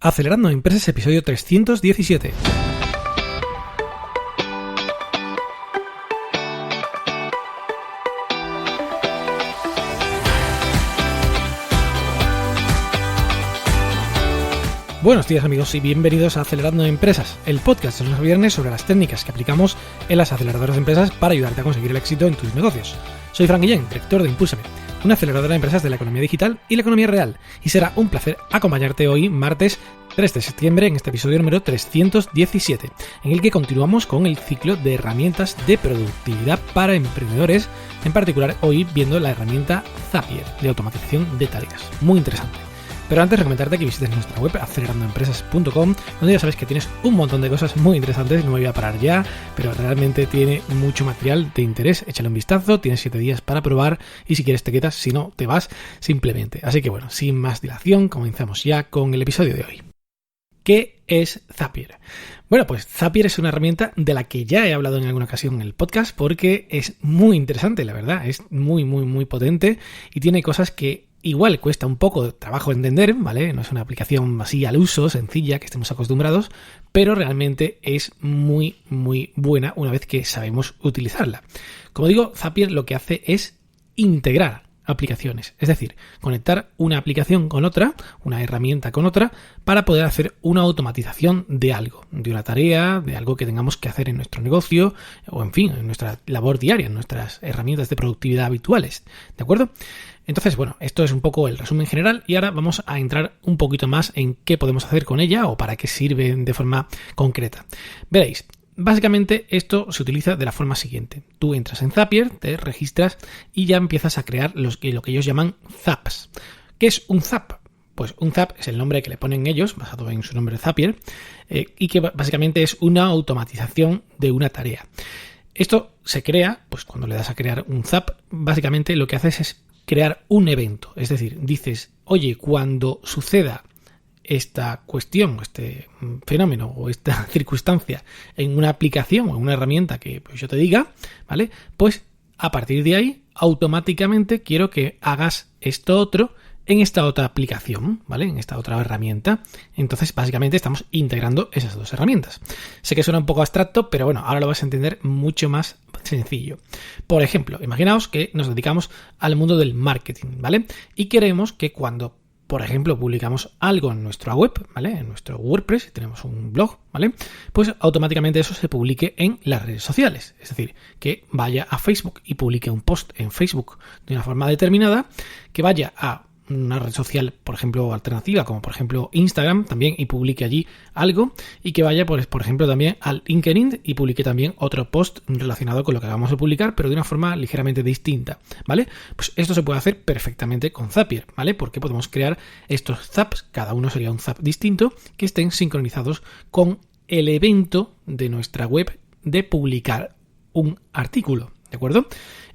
Acelerando Empresas, episodio 317. Buenos días amigos y bienvenidos a Acelerando Empresas, el podcast de los viernes sobre las técnicas que aplicamos en las aceleradoras de empresas para ayudarte a conseguir el éxito en tus negocios. Soy Frank Guillén, director de Impúlsame, una aceleradora de empresas de la economía digital y la economía real, y será un placer acompañarte hoy, martes 3 de septiembre, en este episodio número 317, en el que continuamos con el ciclo de herramientas de productividad para emprendedores, en particular hoy viendo la herramienta Zapier de automatización de tareas. Muy interesante. Pero antes recomendarte que visites nuestra web acelerandoempresas.com, donde ya sabes que tienes un montón de cosas muy interesantes. No me voy a parar ya, pero realmente tiene mucho material de interés. Échale un vistazo, tienes 7 días para probar y si quieres te quedas, si no te vas simplemente. Así que bueno, sin más dilación, comenzamos ya con el episodio de hoy. ¿Qué es Zapier? Bueno, pues Zapier es una herramienta de la que ya he hablado en alguna ocasión en el podcast porque es muy interesante, la verdad. Es muy potente y tiene cosas que igual cuesta un poco de trabajo entender, ¿vale? No es una aplicación así al uso, sencilla, que estemos acostumbrados, pero realmente es muy buena una vez que sabemos utilizarla. Como digo, Zapier lo que hace es integrar aplicaciones, es decir, conectar una aplicación con otra, una herramienta con otra, para poder hacer una automatización de algo, de una tarea, de algo que tengamos que hacer en nuestro negocio, o en fin, en nuestra labor diaria, en nuestras herramientas de productividad habituales, ¿de acuerdo? Entonces, bueno, esto es un poco el resumen general y ahora vamos a entrar un poquito más en qué podemos hacer con ella o para qué sirve de forma concreta. Veréis, básicamente esto se utiliza de la forma siguiente. Tú entras en Zapier, te registras y ya empiezas a crear lo que ellos llaman zaps. ¿Qué es un zap? Pues un zap es el nombre que le ponen ellos, basado en su nombre Zapier, y que básicamente es una automatización de una tarea. Esto se crea, pues cuando le das a crear un zap, básicamente lo que haces es crear un evento, es decir, dices, oye, cuando suceda esta cuestión, este fenómeno o esta circunstancia en una aplicación o en una herramienta que pues, yo te diga, ¿vale? Pues a partir de ahí, automáticamente quiero que hagas esto otro en esta otra aplicación, ¿vale? En esta otra herramienta. Entonces, básicamente estamos integrando esas dos herramientas. Sé que suena un poco abstracto, pero bueno, ahora lo vas a entender mucho más sencillo. Por ejemplo, imaginaos que nos dedicamos al mundo del marketing, ¿vale? Y queremos que cuando, por ejemplo, publicamos algo en nuestra web, ¿vale? En nuestro WordPress, si tenemos un blog, ¿vale? Pues automáticamente eso se publique en las redes sociales. Es decir, que vaya a Facebook y publique un post en Facebook de una forma determinada, que vaya a una red social, por ejemplo, alternativa, como por ejemplo Instagram también, y publique allí algo, y que vaya, por ejemplo, también al LinkedIn y publique también otro post relacionado con lo que acabamos de publicar, pero de una forma ligeramente distinta, ¿vale? Pues esto se puede hacer perfectamente con Zapier, ¿vale? Porque podemos crear estos zaps, cada uno sería un zap distinto, que estén sincronizados con el evento de nuestra web de publicar un artículo, ¿de acuerdo?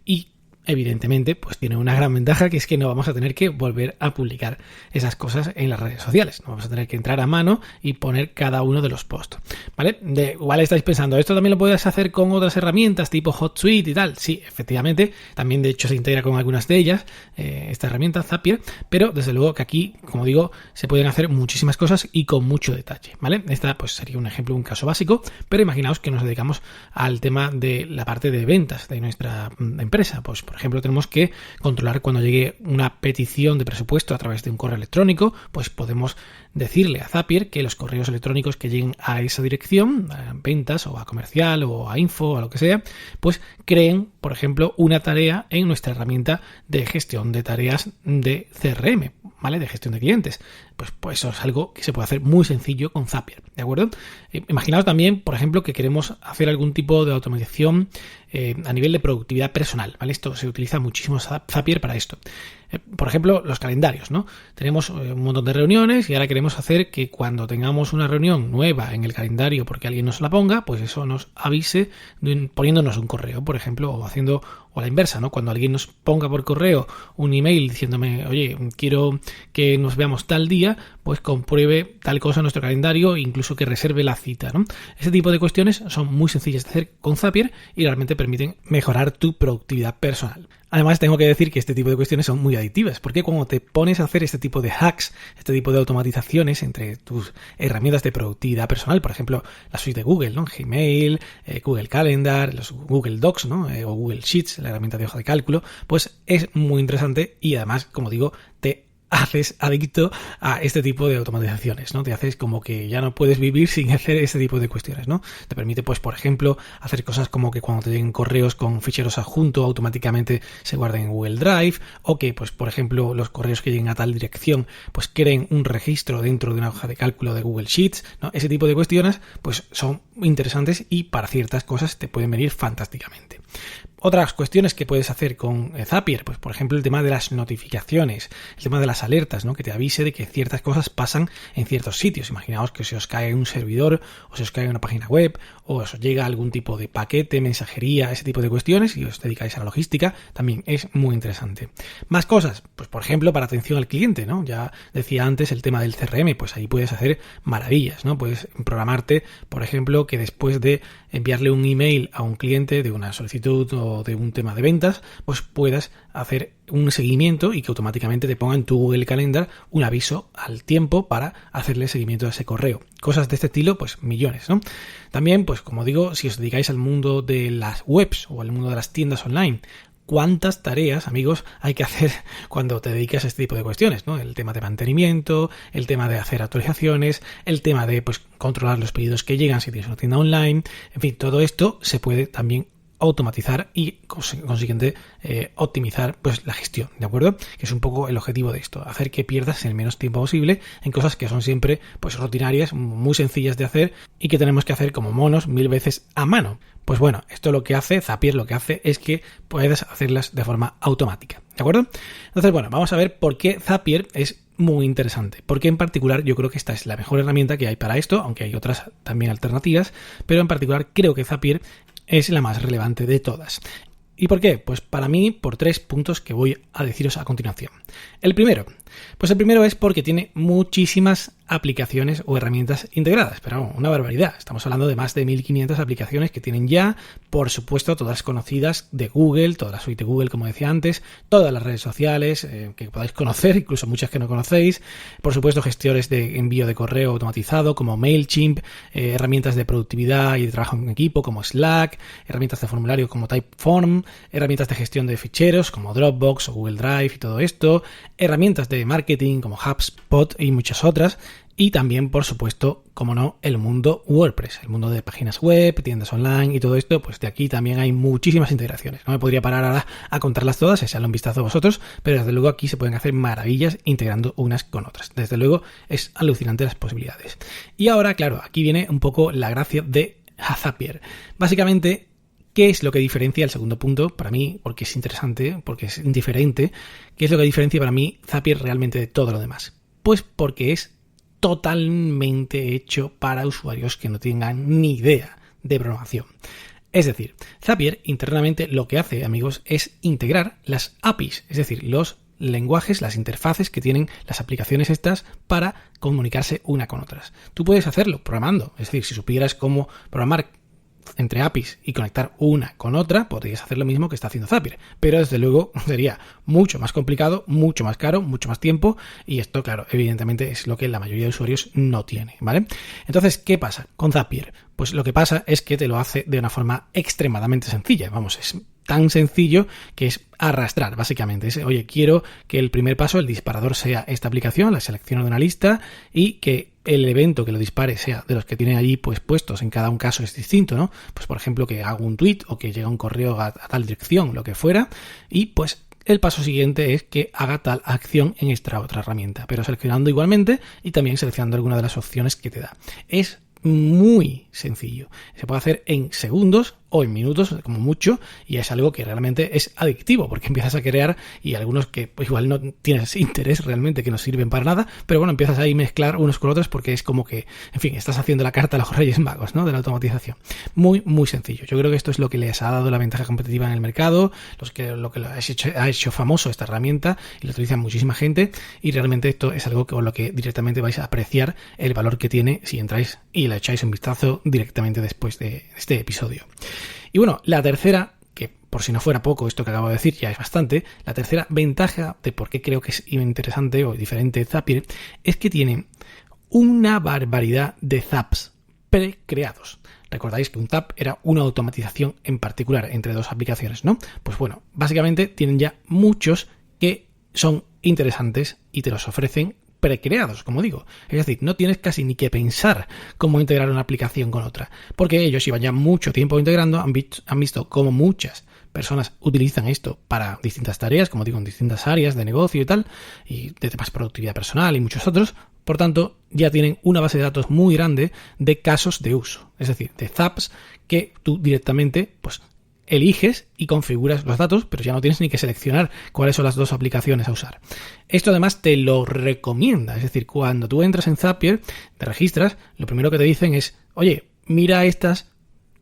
Y evidentemente, pues tiene una gran ventaja, que es que no vamos a tener que volver a publicar esas cosas en las redes sociales. No vamos a tener que entrar a mano y poner cada uno de los posts, ¿vale? Igual estáis pensando, ¿esto también lo puedes hacer con otras herramientas tipo HotSuite y tal? Sí, efectivamente. También, de hecho, se integra con algunas de ellas, esta herramienta Zapier, pero desde luego que aquí, como digo, se pueden hacer muchísimas cosas y con mucho detalle, ¿vale? Esta pues sería un ejemplo, un caso básico, pero imaginaos que nos dedicamos al tema de la parte de ventas de nuestra empresa. Pues, por ejemplo, tenemos que controlar cuando llegue una petición de presupuesto a través de un correo electrónico, pues podemos decirle a Zapier que los correos electrónicos que lleguen a esa dirección, a ventas o a comercial o a info o a lo que sea, pues creen, por ejemplo, una tarea en nuestra herramienta de gestión de tareas de CRM, ¿vale? De gestión de clientes. Pues eso es algo que se puede hacer muy sencillo con Zapier, ¿de acuerdo? Imaginaos también, por ejemplo, que queremos hacer algún tipo de automatización a nivel de productividad personal, ¿vale? Esto se utiliza muchísimo Zapier para esto. Por ejemplo, los calendarios, ¿no? Tenemos un montón de reuniones y ahora queremos hacer que cuando tengamos una reunión nueva en el calendario porque alguien nos la ponga, pues eso nos avise poniéndonos un correo, por ejemplo, o haciendo o la inversa, ¿no? Cuando alguien nos ponga por correo un email diciéndome, oye, quiero que nos veamos tal día, día pues compruebe tal cosa en nuestro calendario, incluso que reserve la cita, ¿no? Ese tipo de cuestiones son muy sencillas de hacer con Zapier y realmente permiten mejorar tu productividad personal. Además, tengo que decir que este tipo de cuestiones son muy adictivas, porque cuando te pones a hacer este tipo de hacks, este tipo de automatizaciones entre tus herramientas de productividad personal, por ejemplo, la suite de Google, ¿no? Gmail, Google Calendar, los Google Docs, ¿no? O Google Sheets, la herramienta de hoja de cálculo, pues es muy interesante y además, como digo, te haces adicto a este tipo de automatizaciones, ¿no? Te haces como que ya no puedes vivir sin hacer este tipo de cuestiones, ¿no? Te permite, pues, por ejemplo, hacer cosas como que cuando te lleguen correos con ficheros adjuntos automáticamente se guarden en Google Drive, o que, pues, por ejemplo, los correos que lleguen a tal dirección, pues, creen un registro dentro de una hoja de cálculo de Google Sheets, ¿no? Ese tipo de cuestiones, pues, son interesantes y para ciertas cosas te pueden venir fantásticamente. Otras cuestiones que puedes hacer con Zapier, pues por ejemplo el tema de las notificaciones, el tema de las alertas, ¿no? Que te avise de que ciertas cosas pasan en ciertos sitios. Imaginaos que se os cae un servidor, o se os cae una página web, o os llega algún tipo de paquete, mensajería, ese tipo de cuestiones, y os dedicáis a la logística, también es muy interesante. Más cosas, pues por ejemplo para atención al cliente, ¿no? Ya decía antes el tema del CRM, pues ahí puedes hacer maravillas, ¿no? Puedes programarte, por ejemplo, que después de enviarle un email a un cliente de una solicitud o de un tema de ventas, pues puedas hacer un seguimiento y que automáticamente te ponga en tu Google Calendar un aviso al tiempo para hacerle seguimiento a ese correo. Cosas de este estilo, pues millones, ¿no? También, pues como digo, si os dedicáis al mundo de las webs o al mundo de las tiendas online, ¿cuántas tareas, amigos, hay que hacer cuando te dedicas a este tipo de cuestiones, ¿no? El tema de mantenimiento, el tema de hacer actualizaciones, el tema de, pues, controlar los pedidos que llegan si tienes una tienda online. En fin, todo esto se puede también automatizar y consiguiente optimizar pues la gestión, ¿de acuerdo? Que es un poco el objetivo de esto, hacer que pierdas el menos tiempo posible en cosas que son siempre pues rutinarias, muy sencillas de hacer y que tenemos que hacer como monos 1000 veces a mano. Pues bueno, esto lo que hace, Zapier lo que hace es que puedes hacerlas de forma automática, ¿de acuerdo? Entonces, bueno, vamos a ver por qué Zapier es muy interesante, porque en particular yo creo que esta es la mejor herramienta que hay para esto, aunque hay otras también alternativas, pero en particular creo que Zapier es la más relevante de todas. ¿Y por qué? Pues para mí por 3 puntos que voy a deciros a continuación. El primero es porque tiene muchísimas aplicaciones o herramientas integradas, pero una barbaridad. Estamos hablando de más de 1500 aplicaciones que tienen ya, por supuesto, todas conocidas de Google, toda la suite de Google, como decía antes, todas las redes sociales que podáis conocer, incluso muchas que no conocéis, por supuesto, gestores de envío de correo automatizado como MailChimp, herramientas de productividad y de trabajo en equipo como Slack, herramientas de formulario como Typeform, herramientas de gestión de ficheros como Dropbox o Google Drive y todo esto, herramientas de marketing como HubSpot y muchas otras, y también, por supuesto, como no, el mundo WordPress, el mundo de páginas web, tiendas online y todo esto, pues de aquí también hay muchísimas integraciones. No me podría parar ahora a contarlas todas, echarle un vistazo a vosotros, pero desde luego aquí se pueden hacer maravillas integrando unas con otras. Desde luego es alucinante las posibilidades. Y ahora, claro, aquí viene un poco la gracia de Zapier. Básicamente, ¿qué es lo que diferencia el segundo punto para mí? Porque es interesante, porque es indiferente. ¿Qué es lo que diferencia para mí Zapier realmente de todo lo demás? Pues porque es totalmente hecho para usuarios que no tengan ni idea de programación. Es decir, Zapier internamente lo que hace, amigos, es integrar las APIs, es decir, los lenguajes, las interfaces que tienen las aplicaciones estas para comunicarse una con otras. Tú puedes hacerlo programando, es decir, si supieras cómo programar entre APIs y conectar una con otra, podrías hacer lo mismo que está haciendo Zapier, pero desde luego sería mucho más complicado, mucho más caro, mucho más tiempo, y esto, claro, evidentemente es lo que la mayoría de usuarios no tiene, ¿vale? Entonces, ¿qué pasa con Zapier? Pues lo que pasa es que te lo hace de una forma extremadamente sencilla, vamos, es tan sencillo que es arrastrar, básicamente. Es, oye, quiero que el primer paso, el disparador, sea esta aplicación, la selecciono de una lista y que el evento que lo dispare sea de los que tienen allí pues puestos, en cada un caso es distinto, ¿no? Pues por ejemplo que hago un tweet o que llega un correo a tal dirección, lo que fuera, y pues el paso siguiente es que haga tal acción en esta otra herramienta, pero seleccionando igualmente y también seleccionando alguna de las opciones que te da. Es muy sencillo. Se puede hacer en segundos o en minutos, como mucho, y es algo que realmente es adictivo, porque empiezas a crear y algunos que pues, igual no tienes interés realmente, que no sirven para nada, pero bueno, empiezas ahí a mezclar unos con otros porque es como que, en fin, estás haciendo la carta a los Reyes Magos, ¿no? De la automatización. Muy, muy sencillo. Yo creo que esto es lo que les ha dado la ventaja competitiva en el mercado, lo que ha hecho famoso esta herramienta y lo utiliza muchísima gente, y realmente esto es algo con lo que directamente vais a apreciar el valor que tiene si entráis y le echáis un vistazo directamente después de este episodio. Y bueno, la tercera, que por si no fuera poco esto que acabo de decir, ya es bastante, la tercera ventaja de por qué creo que es interesante o diferente Zapier es que tiene una barbaridad de zaps precreados. Recordáis que un zap era una automatización en particular entre dos aplicaciones, ¿no? Pues bueno, básicamente tienen ya muchos que son interesantes y te los ofrecen precreados, como digo. Es decir, no tienes casi ni que pensar cómo integrar una aplicación con otra, porque ellos llevan ya mucho tiempo integrando, han visto cómo muchas personas utilizan esto para distintas tareas, como digo, en distintas áreas de negocio y tal, y de temas de productividad personal y muchos otros. Por tanto, ya tienen una base de datos muy grande de casos de uso, es decir, de zaps que tú directamente pues eliges y configuras los datos, pero ya no tienes ni que seleccionar cuáles son las dos aplicaciones a usar. Esto además te lo recomienda, es decir, cuando tú entras en Zapier, te registras, lo primero que te dicen es, oye, mira estas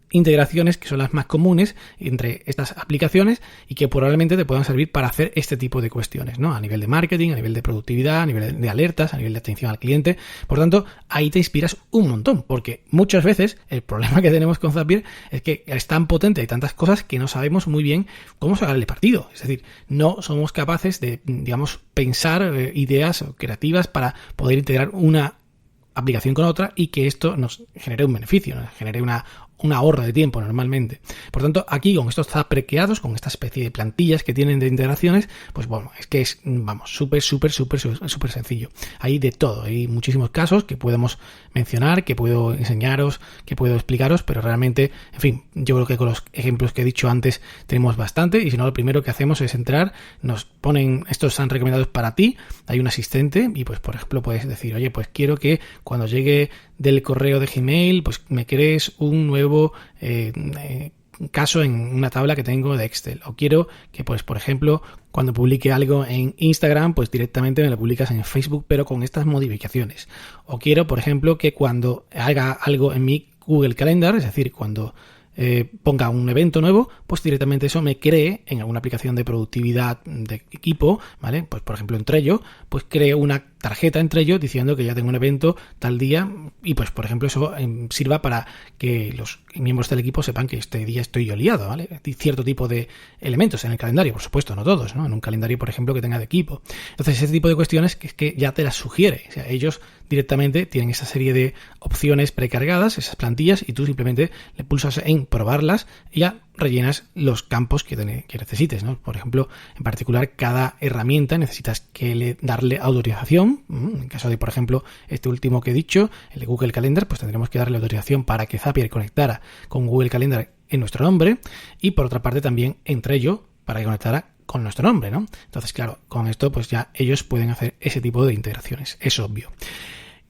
integraciones que son las más comunes entre estas aplicaciones y que probablemente te puedan servir para hacer este tipo de cuestiones, ¿no? A nivel de marketing, a nivel de productividad, a nivel de alertas, a nivel de atención al cliente. Por tanto, ahí te inspiras un montón, porque muchas veces el problema que tenemos con Zapier es que es tan potente, hay tantas cosas que no sabemos muy bien cómo sacarle partido. Es decir, no somos capaces de, digamos, pensar ideas creativas para poder integrar una aplicación con otra y que esto nos genere un beneficio, nos genere un ahorro de tiempo normalmente. Por tanto, aquí con estos zaps precreados, con esta especie de plantillas que tienen de integraciones, pues bueno, es que es, vamos, súper sencillo. Hay de todo, hay muchísimos casos que podemos mencionar, que puedo enseñaros, que puedo explicaros, pero realmente, en fin, yo creo que con los ejemplos que he dicho antes tenemos bastante, y si no, lo primero que hacemos es entrar, nos ponen, estos están recomendados para ti, hay un asistente, y pues por ejemplo puedes decir, oye, pues quiero que cuando llegue del correo de Gmail, pues me crees un nuevo caso en una tabla que tengo de Excel. O quiero que, pues, por ejemplo, cuando publique algo en Instagram, pues directamente me lo publicas en Facebook, pero con estas modificaciones. O quiero, por ejemplo, que cuando haga algo en mi Google Calendar, es decir, cuando ponga un evento nuevo, pues directamente eso me cree en alguna aplicación de productividad de equipo, ¿vale? Pues por ejemplo en Trello, pues creo una tarjeta en Trello diciendo que ya tengo un evento tal día y pues por ejemplo eso sirva para que los miembros del equipo sepan que este día estoy yo liado, ¿vale? Hay cierto tipo de elementos en el calendario, por supuesto, no todos, ¿no? En un calendario, por ejemplo, que tenga de equipo. Entonces ese tipo de cuestiones que es que ya te las sugiere, o sea, ellos directamente tienen esa serie de opciones precargadas, esas plantillas, y tú simplemente le pulsas en probarlas y ya rellenas los campos que necesites, ¿no? Por ejemplo, en particular, cada herramienta necesitas darle autorización. En caso de, por ejemplo, este último que he dicho, el de Google Calendar, pues tendremos que darle autorización para que Zapier conectara con Google Calendar en nuestro nombre, y por otra parte también entre ello para que conectara con nuestro nombre, ¿no? Entonces, claro, con esto pues ya ellos pueden hacer ese tipo de integraciones, es obvio.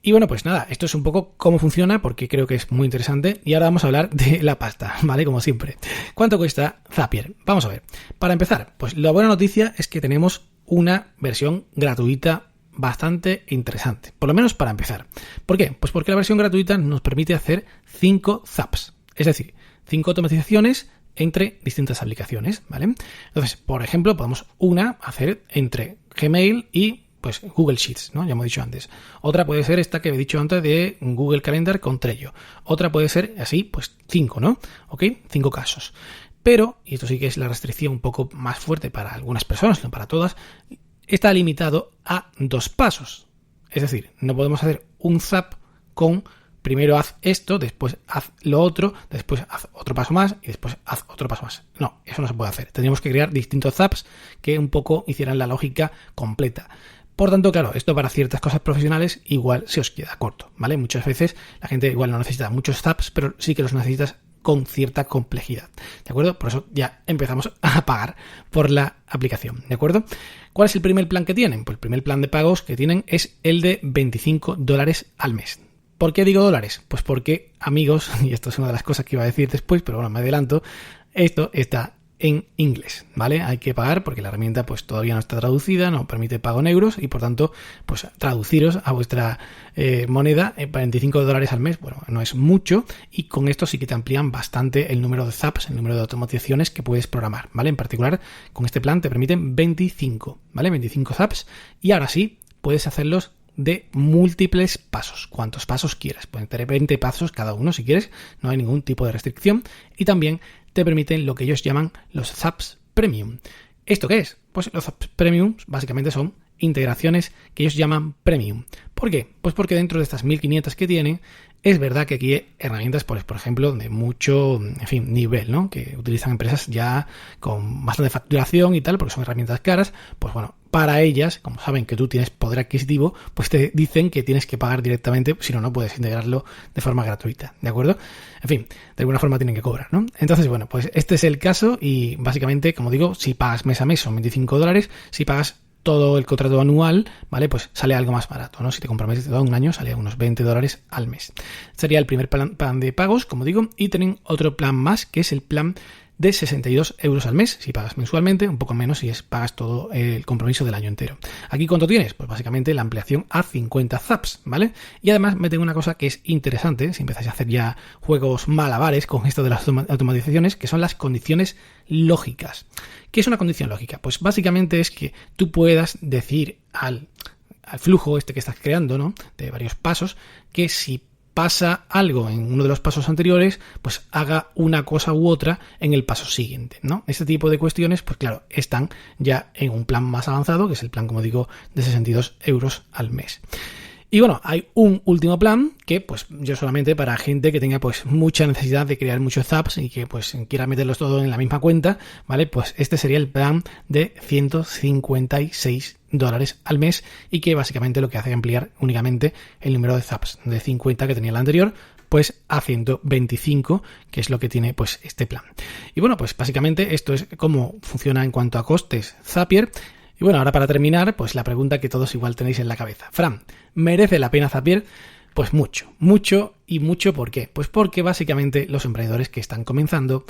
Y bueno, pues nada, esto es un poco cómo funciona, porque creo que es muy interesante. Y ahora vamos a hablar de la pasta, ¿vale? Como siempre. ¿Cuánto cuesta Zapier? Vamos a ver. Para empezar, pues la buena noticia es que tenemos una versión gratuita bastante interesante, por lo menos para empezar. ¿Por qué? Pues porque la versión gratuita nos permite hacer 5 zaps, es decir, 5 automatizaciones entre distintas aplicaciones, ¿vale? Entonces, por ejemplo, podemos hacer entre Gmail y pues Google Sheets, ¿no? Ya hemos dicho antes. Otra puede ser esta que he dicho antes de Google Calendar con Trello. Otra puede ser así, pues 5, ¿no? ¿Ok? 5 casos. Pero, y esto sí que es la restricción un poco más fuerte para algunas personas, no para todas, está limitado a 2 pasos. Es decir, no podemos hacer un zap con primero haz esto, después haz lo otro, después haz otro paso más y después haz otro paso más. No, eso no se puede hacer. Tendríamos que crear distintos zaps que un poco hicieran la lógica completa. Por tanto, claro, esto para ciertas cosas profesionales igual se os queda corto, ¿vale? Muchas veces la gente igual no necesita muchos zaps, pero sí que los necesitas con cierta complejidad, ¿de acuerdo? Por eso ya empezamos a pagar por la aplicación, ¿de acuerdo? ¿Cuál es el primer plan que tienen? Pues el primer plan de pagos que tienen es el de $25 al mes. ¿Por qué digo dólares? Pues porque, amigos, y esto es una de las cosas que iba a decir después, pero bueno, me adelanto, esto está en inglés, ¿vale? Hay que pagar porque la herramienta pues todavía no está traducida, no permite pago en euros y por tanto pues traduciros a vuestra moneda $25 al mes, bueno, no es mucho y con esto sí que te amplían bastante el número de zaps, el número de automatizaciones que puedes programar, ¿vale? En particular con este plan te permiten 25, ¿vale? 25 zaps y ahora sí puedes hacerlos de múltiples pasos, cuantos pasos quieras, pueden tener 20 pasos cada uno si quieres, no hay ningún tipo de restricción y también te permiten lo que ellos llaman los zaps premium. ¿Esto qué es? Pues los zaps premium básicamente son integraciones que ellos llaman premium. ¿Por qué? Pues porque dentro de estas 1500 que tienen, es verdad que aquí hay herramientas, por ejemplo, de mucho, nivel, ¿no? Que utilizan empresas ya con bastante facturación y tal, porque son herramientas caras. Pues bueno, para ellas, como saben que tú tienes poder adquisitivo, pues te dicen que tienes que pagar directamente, si no, no puedes integrarlo de forma gratuita, ¿de acuerdo? En fin, de alguna forma tienen que cobrar, ¿no? Entonces, bueno, pues este es el caso y básicamente, como digo, si pagas mes a mes son $25, si pagas todo el contrato anual, ¿vale? Pues sale algo más barato, ¿no? Si te comprometes todo un año, sale unos $20 al mes. Sería el primer plan de pagos, como digo, y tienen otro plan más, que es el plan de 62 euros al mes, si pagas mensualmente, un poco menos si pagas todo el compromiso del año entero. ¿Aquí cuánto tienes? Pues básicamente la ampliación a 50 zaps, ¿vale? Y además meten una cosa que es interesante, si empezáis a hacer ya juegos malabares con esto de las automatizaciones, que son las condiciones lógicas. ¿Qué es una condición lógica? Pues básicamente es que tú puedas decir al flujo este que estás creando, ¿no? De varios pasos, que si pasa algo en uno de los pasos anteriores, pues haga una cosa u otra en el paso siguiente, ¿no? Este tipo de cuestiones, pues claro, están ya en un plan más avanzado, que es el plan, como digo, de 62 euros al mes. Y bueno, hay un último plan que pues yo solamente para gente que tenga pues mucha necesidad de crear muchos zaps y que pues quiera meterlos todo en la misma cuenta, ¿vale? Pues este sería el plan de $156 al mes y que básicamente lo que hace es ampliar únicamente el número de zaps de 50 que tenía el anterior, pues a 125, que es lo que tiene pues este plan. Y bueno, pues básicamente esto es cómo funciona en cuanto a costes Zapier. Y bueno, ahora para terminar, pues la pregunta que todos igual tenéis en la cabeza. Fran, ¿merece la pena Zapier? Pues mucho, mucho y mucho. ¿Por qué? Pues porque básicamente los emprendedores que están comenzando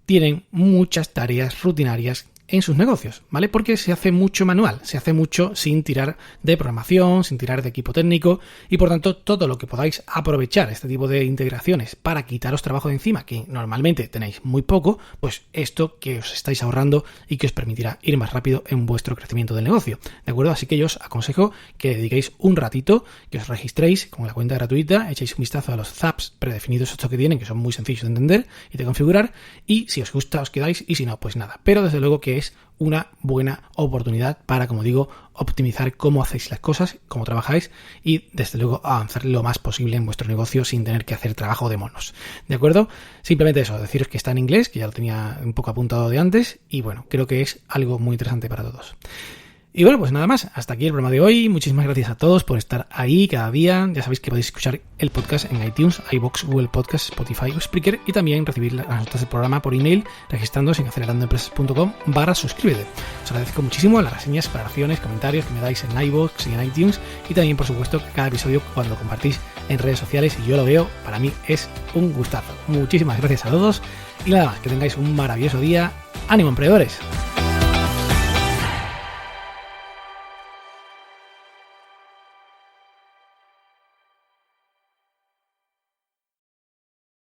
tienen muchas tareas rutinarias en sus negocios, ¿vale? Porque se hace mucho manual, se hace mucho sin tirar de programación, sin tirar de equipo técnico y por tanto todo lo que podáis aprovechar este tipo de integraciones para quitaros trabajo de encima, que normalmente tenéis muy poco, pues esto que os estáis ahorrando y que os permitirá ir más rápido en vuestro crecimiento del negocio, ¿de acuerdo? Así que yo os aconsejo que dediquéis un ratito, que os registréis con la cuenta gratuita, echéis un vistazo a los zaps predefinidos estos que tienen, que son muy sencillos de entender y de configurar, y si os gusta os quedáis y si no, pues nada. Pero desde luego que es una buena oportunidad para, como digo, optimizar cómo hacéis las cosas, cómo trabajáis y, desde luego, avanzar lo más posible en vuestro negocio sin tener que hacer trabajo de monos. ¿De acuerdo? Simplemente eso, deciros que está en inglés, que ya lo tenía un poco apuntado de antes y, bueno, creo que es algo muy interesante para todos. Y bueno, pues nada más, hasta aquí el programa de hoy. Muchísimas gracias a todos por estar ahí cada día. Ya sabéis que podéis escuchar el podcast en iTunes, iVoox, Google Podcast, Spotify o Spreaker y también recibir las notas del programa por email registrándose en acelerandoempresas.com/suscríbete. Os agradezco muchísimo las reseñas, valoraciones, comentarios que me dais en iVoox y en iTunes y también, por supuesto, cada episodio cuando compartís en redes sociales y yo lo veo, para mí es un gustazo. Muchísimas gracias a todos y nada más, que tengáis un maravilloso día. ¡Ánimo, emprendedores!